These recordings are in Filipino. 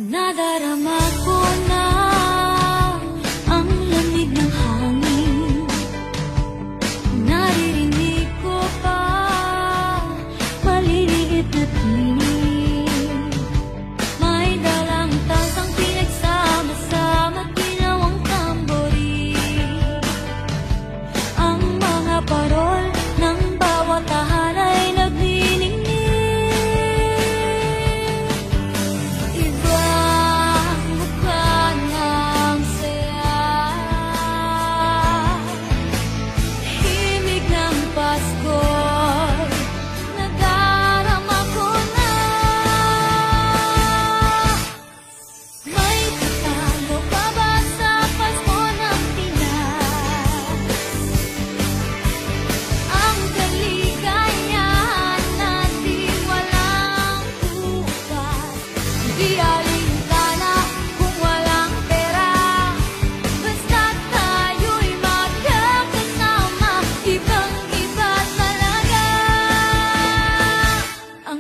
Nadarama ko na ang lamig ng hangin. Naririnig ko pa maliliit na tinig. May dalang tasang pinagsama-sama, ginawang tamborin. Ang mga parol ng bawat tahan ay nagniningning.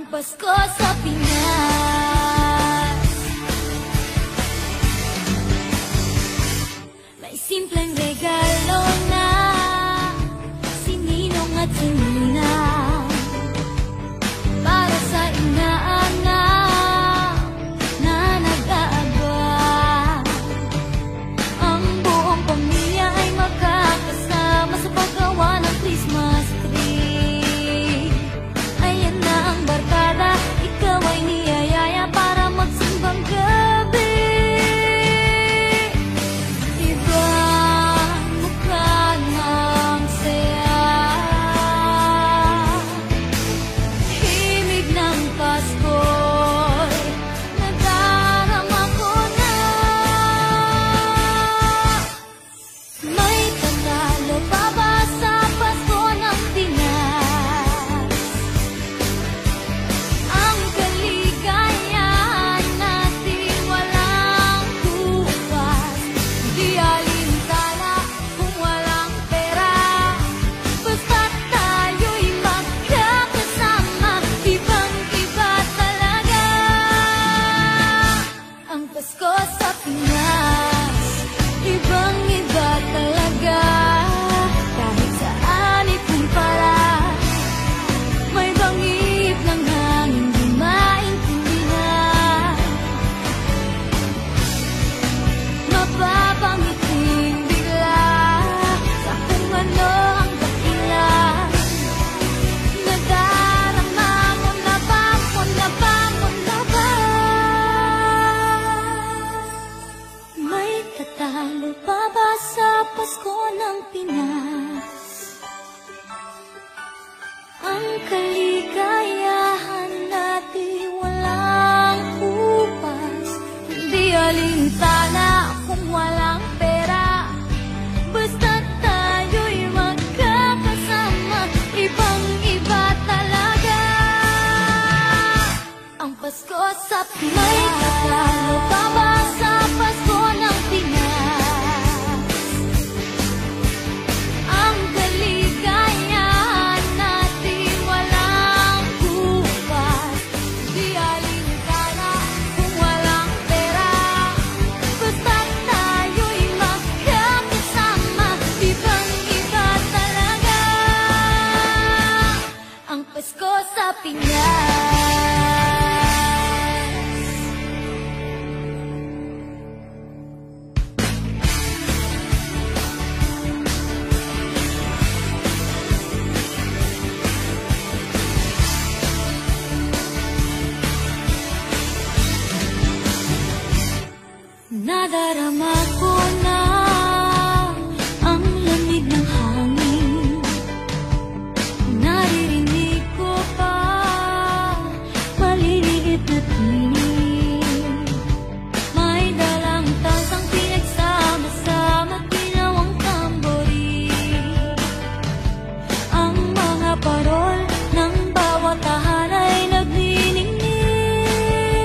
Pasko sa Pinas. May simpleng regalo na si Ninong at si Nina para sa inaanak na nag-aabang. Ang buong pamilya ay magkakasama sa paggawa ng Christmas tree. Ayan na ang barkada, ikaw ay niyayaya para magsimbang gabi. Ibang mukha ng saya, himig ng Pasko'y nadarama ko na. May tatalo pa ba sa Pasko ng Pinas? Ang kaligayahan natin walang bukas. Di alintana kung walang pera, basta't tayo'y magkakasama. Ibang-iba talaga ang Pasko sa Pinas. Ibang-iba talaga. Kahit saan ikumpara, may bangib ng hangin di maintindihan. Mapapangiting bigla sa kung ano ang dahilan. Nadarama mo na ba, mo na ba, mo na ba? May tatalo pa ba sa Pasko ng Pinas? Ang kaligayahan natin walang kupas. Hindi alintana kung walang pera, basta't tayo'y magkakasama. Ibang-iba talaga ang Pasko sa Pinas. May tatalo pa ba sa Pasko ng Pinas? Ang kaligayahan natin walang bukas. Di alintana kung walang pera, basta't tayo'y magkakasama. Ibang-iba talaga ang Pasko sa Pinas. Nadarama